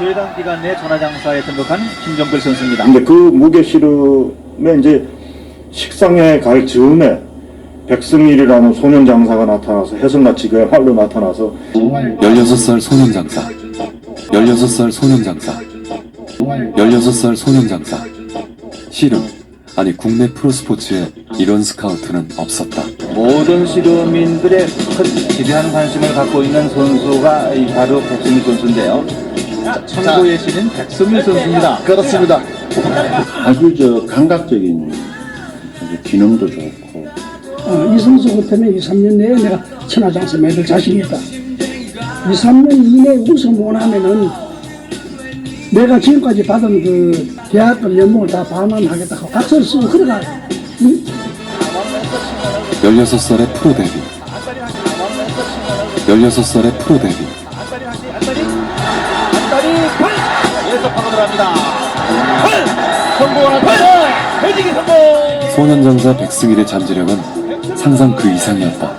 최단 기간 내 천하장사에 등극한 김정필 선수입니다. 근데 그 무게 씨름에 이제 식상에 갈 즈음에 백승일이라는 소년 장사가 나타나서 해성같이 그야말로 나타나서 16살 소년 장사, 16살 소년 장사, 16살 소년 장사. 씨름, 아니 국내 프로스포츠에 이런 스카우트는 없었다. 모든 씨름인들의 큰 지대한 관심을 갖고 있는 선수가 바로 백승일 선수인데요. 청고의 신인 백승일 선수입니다. 그렇습니다. 아주 감각적인 기능도 좋고. 이 선수 같으면 2, 3년 내에 내가 천하장사 medal 자신이 있다. 2, 3년 이내에 우승 못하면은 내가 지금까지 받은 그 대학급 연봉을 다 반환하겠다 하고 각서를 쓰고 그래가. 16살의 프로 데뷔. 16살의 프로 데뷔. 안다리 팔! 여기서 파고 들어갑니다. 팔! 성공을 하다 해지기 성공! 소년 장사 백승일의 잠재력은 상상 그 이상이었다.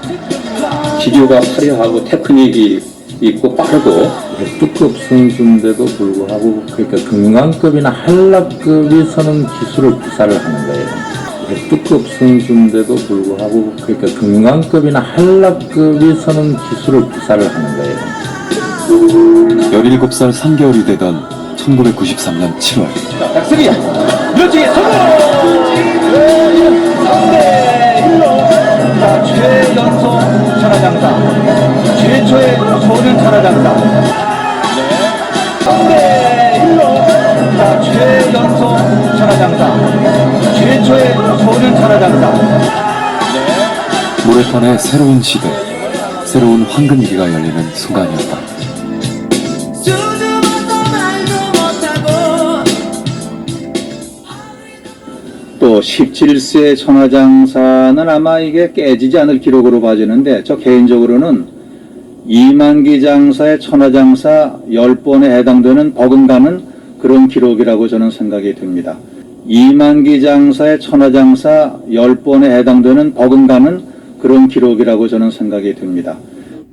기교가 화려하고 테크닉이 있고 빠르고 F급 선수인데도 불구하고 그러니까 금강급이나 한라급이 서는 기술을 구사를 하는 거예요. F급 선수인데도 불구하고 그러니까 금강급이나 한라급이 서는 기술을 구사를 하는 거예요. 17살 3개월이 되던 1993년 7월. 백승일! 여지 성공! 3대1로 자, 최연소 천하장사 최초의 소년 천하장사 네. 3대1로 자, 최연소 천하장사 최초의 소년 천하장사 네. 모래판의 새로운 시대, 새로운 황금기가 열리는 순간이었다. 또 17세 천하장사는 아마 이게 깨지지 않을 기록으로 봐지는데 저 개인적으로는 이만기 장사의 천하장사 10번에 해당되는 버금가는 그런 기록이라고 저는 생각이 듭니다. 이만기 장사의 천하장사 10번에 해당되는 버금가는 그런 기록이라고 저는 생각이 듭니다.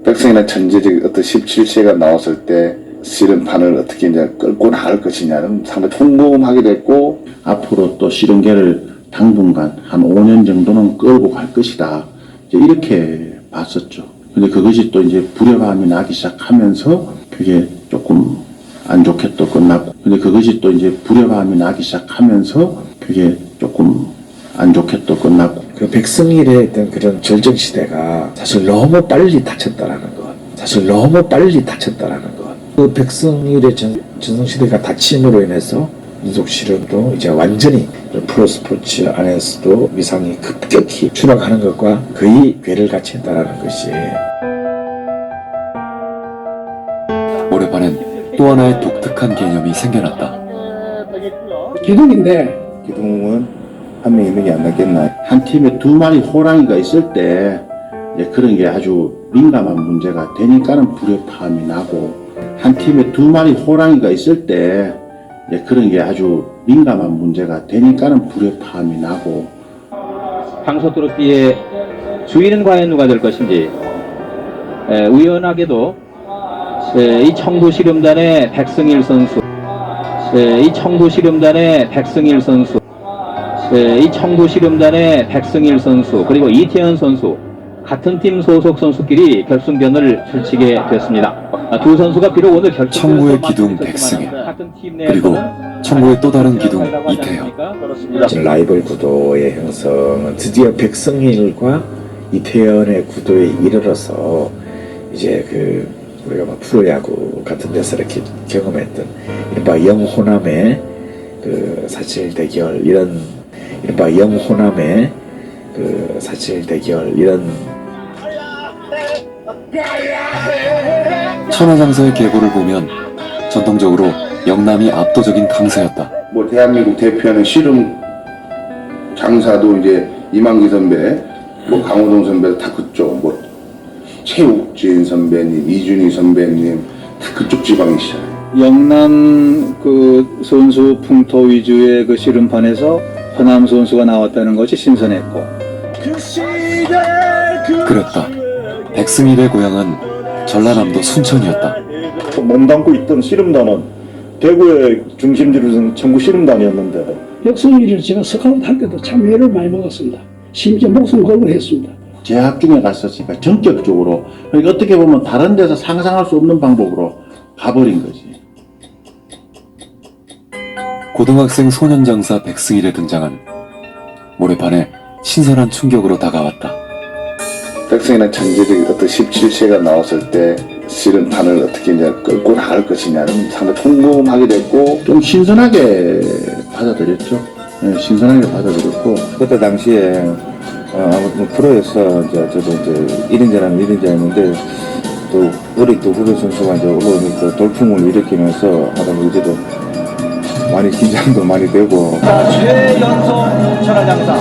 백승이나 전제적 어떤 17세가 나왔을 때 씨름판을 어떻게 이제 끌고 나갈 것이냐는 상당히 궁금하게 됐고, 앞으로 또 씨름계를 당분간 한 5년 정도는 끌고 갈 것이다. 이제 이렇게 봤었죠. 근데 그것이 또 이제 불협화음이 나기 시작하면서 그게 조금 안 좋게 또 끝났고, 근데 그것이 또 이제 불협화음이 나기 시작하면서 그게 조금 안 좋게 또 끝났고. 그 백승일의 어떤 그런 절정시대가 사실 너무 빨리 닫혔다라는 것. 사실 너무 빨리 닫혔다라는 것. 그 백승일의 전성시대가 닫힘으로 인해서 민속씨름도 이제 완전히 프로스포츠 안에서도 위상이 급격히 추락하는 것과 거의 궤를 같이 했다라는 것이. 모래판엔 또 하나의 독특한 개념이 생겨났다. 기둥인데 기둥은 한 명 있는 게 안 낫겠나. 한 팀에 2마리 호랑이가 있을 때 이제 그런 게 아주 민감한 문제가 되니까는 불협화음이 나고, 한 팀에 2마리 호랑이가 있을 때 이제 그런 게 아주 민감한 문제가 되니까는 불협화음이 나고. 황소토로띠의 주인은 과연 누가 될 것인지 우연하게도 이 청도씨름단의 백승일 선수 이 청도씨름단의 백승일 선수 이 청도씨름단의 백승일 선수 그리고 이태현 선수 같은 팀 소속 선수끼리 결승전을 펼치게 됐습니다. 두 선수가 비록 오늘 청구의 기둥 백승일, 그리고 청구의 또 다른 기둥 이태현. 라이벌 구도의 형성은 드디어 백승일과 이태현의 구도에 이르러서 이제 그 우리가 막 프로야구 같은 데서 이렇게 경험했던 이른바 영호남의 그 사실 대결 이른바 영호남의 그 사실 대결 천하장사의 계보를 보면 전통적으로 영남이 압도적인 강세였다. 뭐 대한민국 대표하는 씨름 장사도 이제 이만기 선배, 뭐 강호동 선배 다 그쪽, 뭐 최욱진 선배님, 이준희 선배님 다 그쪽 지방이시잖아요. 영남 그 선수 풍토 위주의 그 씨름판에서 호남 선수가 나왔다는 것이 신선했고 그랬다. 백승일의 고향은 전라남도 순천이었다. 몸담고 있던 씨름단은 대구의 중심지로는 청구 씨름단이었는데 백승일을 제가 스카우트 할 때도 참 애를 많이 먹었습니다. 심지어 목숨 걸고 했습니다. 재학 중에 갔었으니까 전격적으로 그러니까 어떻게 보면 다른 데서 상상할 수 없는 방법으로 가버린 거지. 고등학생 소년장사 백승일에 등장한 모래판에 신선한 충격으로 다가왔다. 백승이나 천재적인 어떤 17세가 나왔을 때 씨름판을 어떻게 이제 끌고 나갈 것이냐는 상당히 궁금하게 됐고 좀 신선하게 받아들였죠. 네, 신선하게 받아들였고 그때 당시에 아무튼 프로에서 이제 저도 이제 1인자라는 1인자였는데 또 우리 또 후배 선수가 이제 올라오니까 돌풍을 일으키면서 하다 보니 이제도 많이 긴장도 많이 되고. 자, 최연소 천하장사,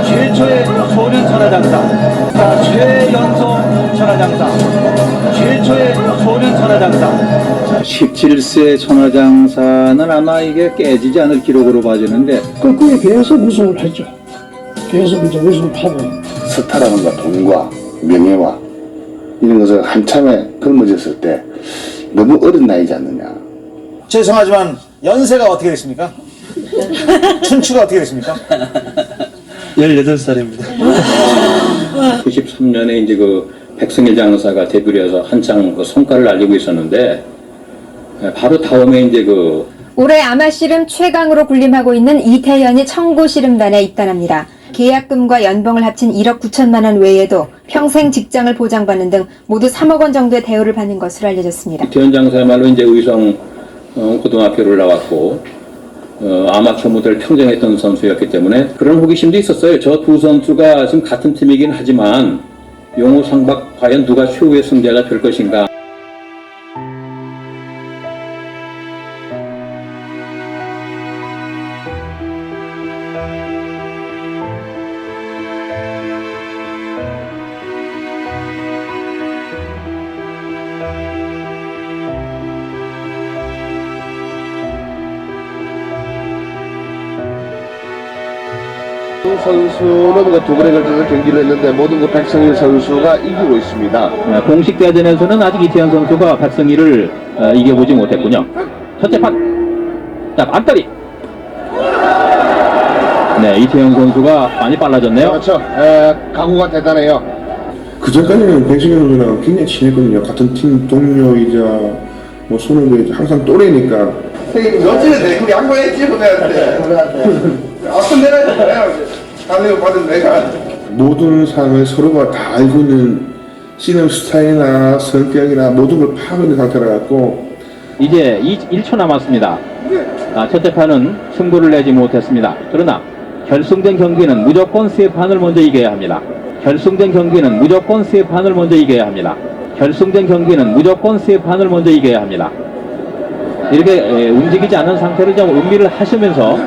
최초의 소년 천하장사. 자, 최연소 천하장사, 최초의 소년 천하장사. 17세 천하장사는 아마 이게 깨지지 않을 기록으로 봐지는데 그에 계속 우승을 했죠. 계속 이제 우승을 하고. 스타라는 것, 돈과 명예와 이런 것을 한참에 걸머졌을 때 너무 어린 나이지 않느냐. 죄송하지만 연세가 어떻게 되십니까? 춘추가 어떻게 되십니까? 18살입니다. 93년에 이제 그 백승일 장사가 데뷔를 해서 한창 그 성과를 알리고 있었는데 바로 다음에 이제 그 올해 아마씨름 최강으로 군림하고 있는 이태현이 청구씨름단에 입단합니다. 계약금과 연봉을 합친 1억 9천만 원 외에도 평생 직장을 보장받는 등 모두 3억 원 정도의 대우를 받는 것으로 알려졌습니다. 이태현 장사야말로 이제 의성 고등학교를 나왔고 아마추어 무대를 평생 했던 선수였기 때문에 그런 호기심도 있었어요. 저 두 선수가 지금 같은 팀이긴 하지만 용호 상박 과연 누가 최후의 승자가 될 것인가. 선수는 두 번에 걸쳐서 경기를 했는데 모든 그 백승일 선수가 이기고 있습니다. 공식 대전에서는 아직 이태현 선수가 백승일을 이겨보지 못했군요. 첫째 판, 자 안다리. 네, 이태현 선수가 많이 빨라졌네요. 그렇죠. 각오가 대단해요. 그 전까지는 백승일 선수랑 굉장히 친했거든요. 같은 팀 동료이자 뭐 손흥민이 항상 또래니까. 선생님 멋지는데 그게 양보했지 보내한테. 어떤 내가 해야지. 달래고 받은 내가. 모든 상을 서로가 다 알고 있는 씨름 스타일이나 성격이나 모든 걸 파악하고 있는 상태라 갖고 이제 1초 남았습니다. 첫째 판은 승부를 내지 못했습니다. 그러나 결승전 경기는 무조건 세 판을 먼저 이겨야 합니다. 결승전 경기는 무조건 세 판을 먼저 이겨야 합니다. 결승전 경기는 무조건 세 판을 먼저 이겨야 합니다. 이렇게 움직이지 않은 상태로 좀 음미를 하시면서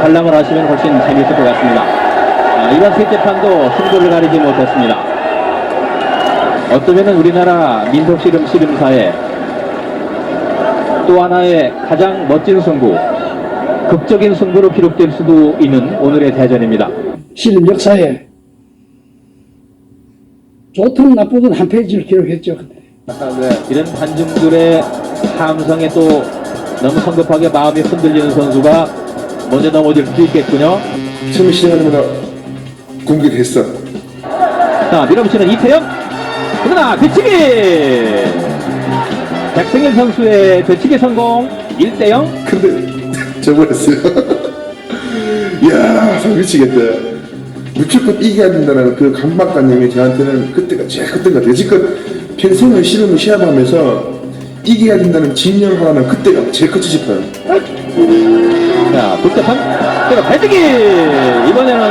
관람을 하시면 훨씬 재미있을 것 같습니다. 이번 셋째 판도 승부를 가리지 못했습니다. 어쩌면 우리나라 민속씨름사의 또 하나의 가장 멋진 승부, 극적인 승부로 기록될 수도 있는 오늘의 대전입니다. 씨름 역사에 좋든 나쁘든 한 페이지를 기록했죠. 그때. 이런 관중들의 함성에 또 너무 성급하게 마음이 흔들리는 선수가 먼저 넘어질 수도 있겠군요. 처음 시작하자마자 공격했어. 자, 밀어붙이는 이태영. 그러나 뒤치기! 백승일 선수의 뒤치기 성공. 1대0. 근데 져버렸어요. 이야, 참 미치겠다. 무조건 이겨야 된다는 그 강박관념이 저한테는 그때가 제일 컸던 것 같아요. 지금 평생을 씨름을 시합하면서 이겨야 된다는 진영 하나는 그때가 제일 컸지 싶어요. 자, 둘째판. 그리고 배지기! 이번에는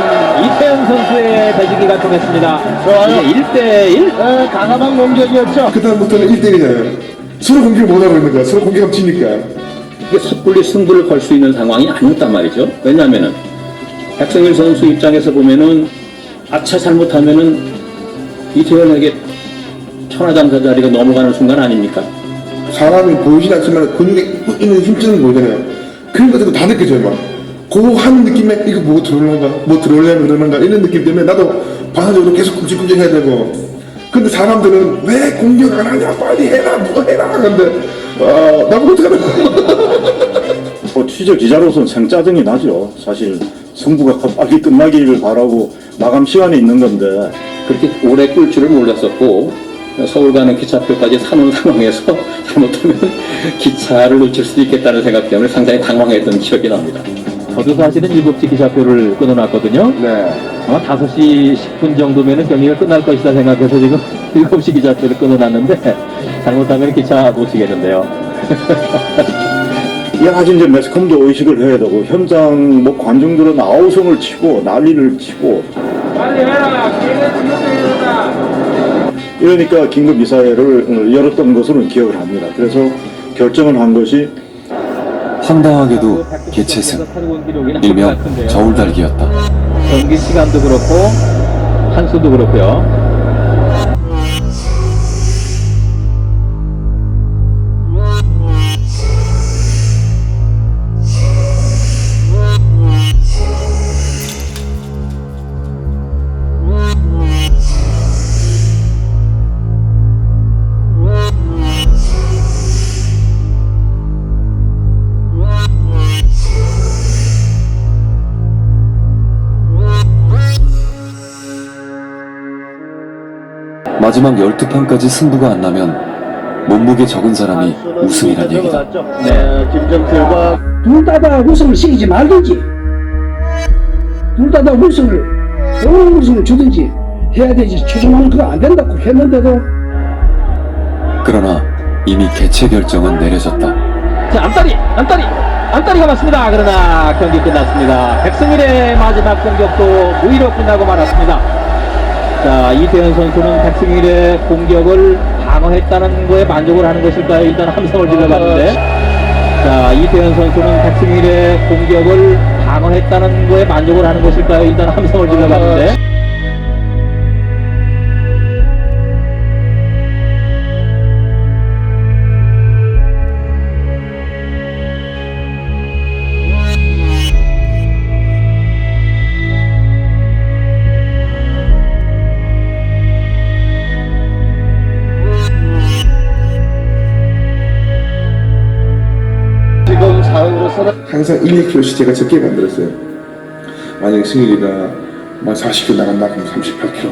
이태영 선수의 배지기가 통했습니다. 좋아요. 이제 1대1. 과감한 공격이었죠. 그다음부터는 1대1이잖아요. 서로 공격을 못하고 있는 거야. 서로 공격하면 지니까. 이게 섣불리 승부를 걸 수 있는 상황이 아니었단 말이죠. 왜냐면은 백승일 선수 입장에서 보면은 아차 잘못하면은 이태현에게 천하장사 자리가 넘어가는 순간 아닙니까? 사람이 보이진 않지만 근육에 있는 힘쓰는 거 보잖아요. 그런 것들도 다 느껴져요. 막 그거 하는 느낌에 이거 뭐 들어올란가 뭐 들어올려면 그러는가 이런 느낌 때문에 나도 반사적으로 계속 굵직굵직 해야 되고. 근데 사람들은 왜 공격 안 하냐 빨리 해라 뭐 해라. 근데 나보고 어떡하나. 취재 기자로서는 생짜증이 나죠. 사실 승부가 빨리 끝나기를 바라고 마감 시간이 있는 건데 그렇게 오래 끌 줄을 몰랐었고 서울 가는 기차표까지 사는 상황에서 잘못하면 기차를 놓칠 수도 있겠다는 생각 때문에 상당히 당황했던 기억이 납니다. 저도 사실은 7시 기차표를 끊어놨거든요. 네. 아마 5시 10분 정도면은 경기가 끝날 것이다 생각해서 지금 7시 기차표를 끊어놨는데 잘못하면 기차 놓치겠는데요. 아직 이제 매스컴도 의식을 해야 되고 현장 뭐 관중들은 아우성을 치고 난리를 치고 빨리 해라. 이러니까 긴급 이사회를 열었던 것으로는 기억을 합니다. 그래서 결정을 한 것이 황당하게도 개최승, 일명 저울달기였다. 경기 시간도 그렇고 한수도 그렇고요. 마지막 12판까지 승부가 안 나면 몸무게 적은 사람이 우승이란 얘기다. 네, 김정태와 둘 다 우승을 시키지 말든지 둘 다 우승을 좋은 우승을 주든지 해야 되지. 최종은 그거 안 된다고 했는데도 그러나 이미 개최 결정은 내려졌다. 자, 안다리가 맞습니다. 그러나 경기 끝났습니다. 백승일의 마지막 공격도 무위로 끝나고 말았습니다. 자, 이태현 선수는 백승일의 공격을 방어했다는 거에 만족을 하는 것일까요? 일단 함성을 질러봤는데, 자, 이태현 선수는 백승일의 공격을 방어했다는 거에 만족을 하는 것일까요? 일단 함성을 질러봤는데, 지금 상으로서는 항상 1, 2kg씩 제가 적게 만들었어요. 만약에 승일이가 40kg 나간다 그러면 38kg,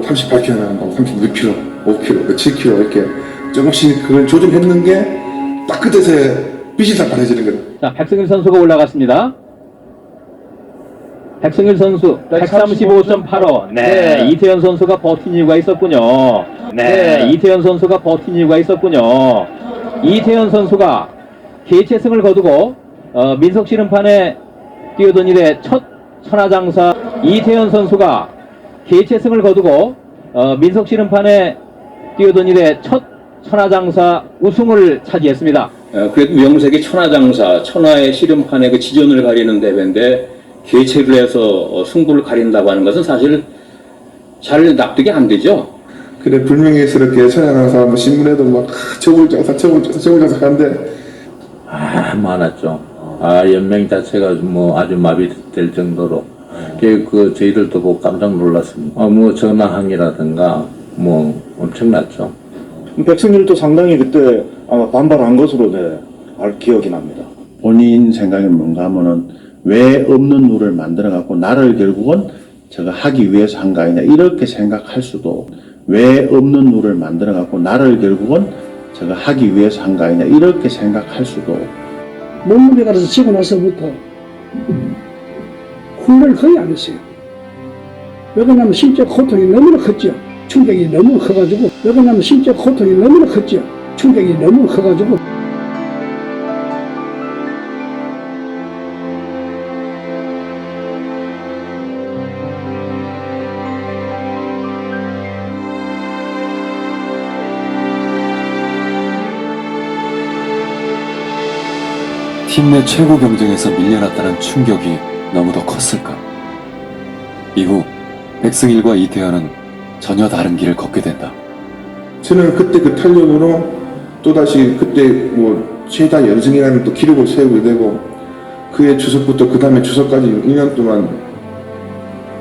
38kg 나간다 36kg, 5kg, 7kg 이렇게 조금씩 그걸 조정했는 게 딱 그때서 비실사판해지는 거예요. 자, 백승일 선수가 올라갔습니다. 백승일 선수 135.85. 네, 이태현 선수가 버틴 이유가 있었군요. 네, 이태현 선수가 버틴 이유가 있었군요. 이태현 선수가 개최승을 거두고 민속 씨름판에 뛰어든 이래 첫 천하장사. 이태현 선수가 개최승을 거두고 민속 씨름판에 뛰어든 이래 첫 천하장사 우승을 차지했습니다. 그래도 명색이 천하장사, 천하의 씨름판의 그 지존을 가리는 대회인데 개최를 해서 승부를 가린다고 하는 것은 사실 잘 납득이 안 되죠. 그래 불명예스럽게 천연장사 신문에도 막 저울장사 하는데 많았죠. 연맹 자체가 뭐 아주 마비될 정도로 그 저희들도 보고 깜짝 놀랐습니다. 뭐 전화항이라든가 뭐 엄청났죠. 백승일도 상당히 그때 아마 반발한 것으로 기억이 납니다. 본인 생각이 뭔가 하면은 왜 없는 룰을 만들어 갖고 나를 결국은 저거 하기 위해서 한 거 아니냐 이렇게 생각할 수도, 왜 없는 룰을 만들어 갖고 나를 결국은 저거 하기 위해서 한 거 아니냐 이렇게 생각할 수도. 몸무게 가서 치고 나서부터 훈련을 거의 안 했어요. 왜냐하면 심적 고통이 너무나 컸죠. 충격이 너무 커가지고. 왜냐하면 심적 고통이 너무나 컸죠. 충격이 너무 커가지고. 팀 내 최고 경쟁에서 밀려났다는 충격이 너무도 컸을까. 이후 백승일과 이태현은 전혀 다른 길을 걷게 된다. 저는 그때 그 탄력으로 또다시 그때 뭐 최다 연승이라는 또 기록을 세우게 되고 그해 추석부터 그 다음에 추석까지 2년 동안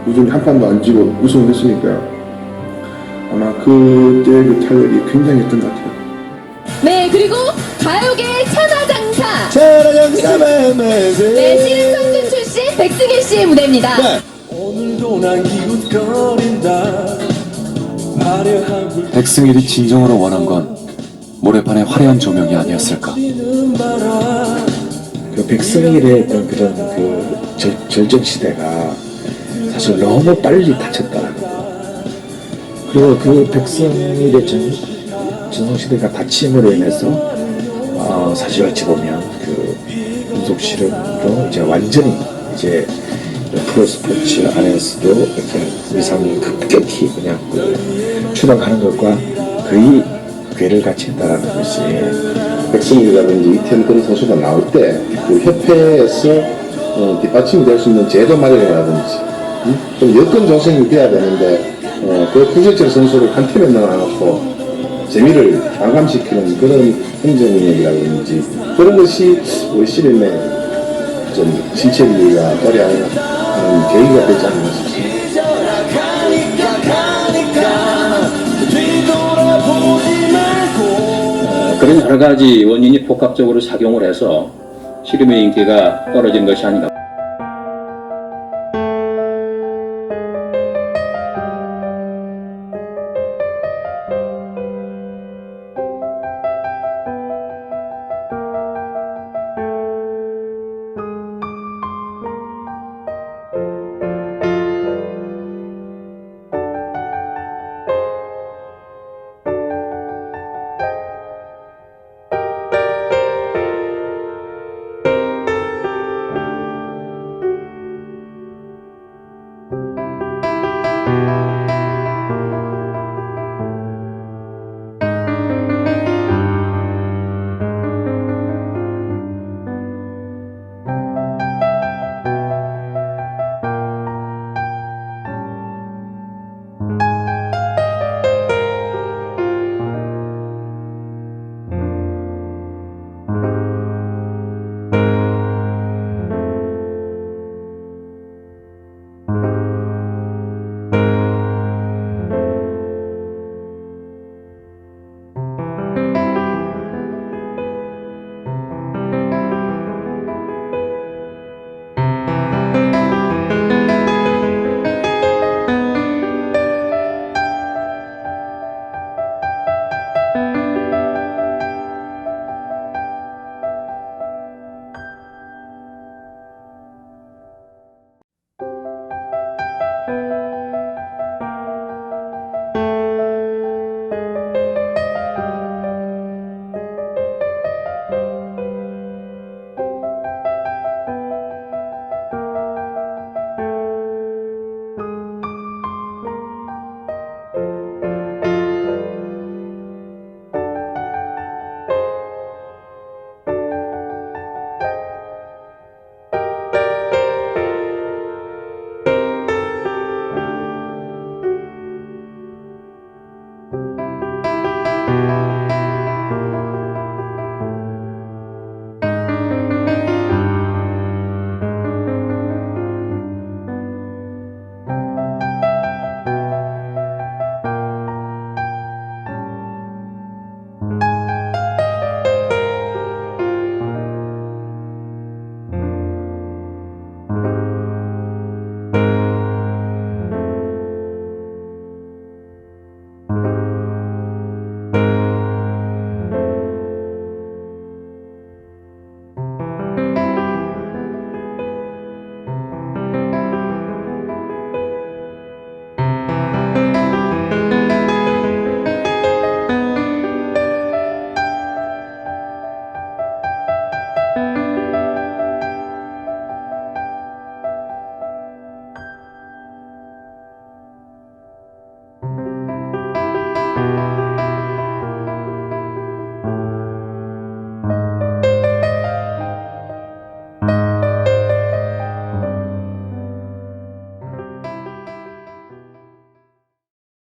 꾸준히 한 판도 안 지고 우승을 했으니까요. 아마 그때 그 탄력이 굉장히 했던 것 같아요. 네, 그리고 가요계 천하장사. 네, 씨름선수 출신 백승일 씨의 무대입니다. 백승일이 진정으로 원한 건 모래판의 화려한 조명이 아니었을까. 그 백승일의 어떤 그런 그 절정 시대가 사실 너무 빨리 닫혔다라는 거. 그리고 그 백승일의 전성시대가 닫힘으로 인해서 사실 어찌 보면 그 민속씨름으로 이제 완전히 이제 프로스포츠 안에서도 이렇게 위상이 급격히 그냥 그 추락하는 것과 거의 궤를 같이 했다라는 것이 백승일이라든지 이태원 그런 선수가 나올 때 그 협회에서 뒷받침이 될 수 있는 제도 마련이라든지 좀 여건 조성이 돼야 되는데 그 구제철 선수를 한 팀에 넣어놓고 재미를 반감시키는 그런 행정력이라든지 그런 것이 우리 씨름에 좀 신체리가 어려하는 계기가 되지 않나 싶습니다. 그런 여러 가지 원인이 복합적으로 작용을 해서 씨름의 인기가 떨어진 것이 아닌가.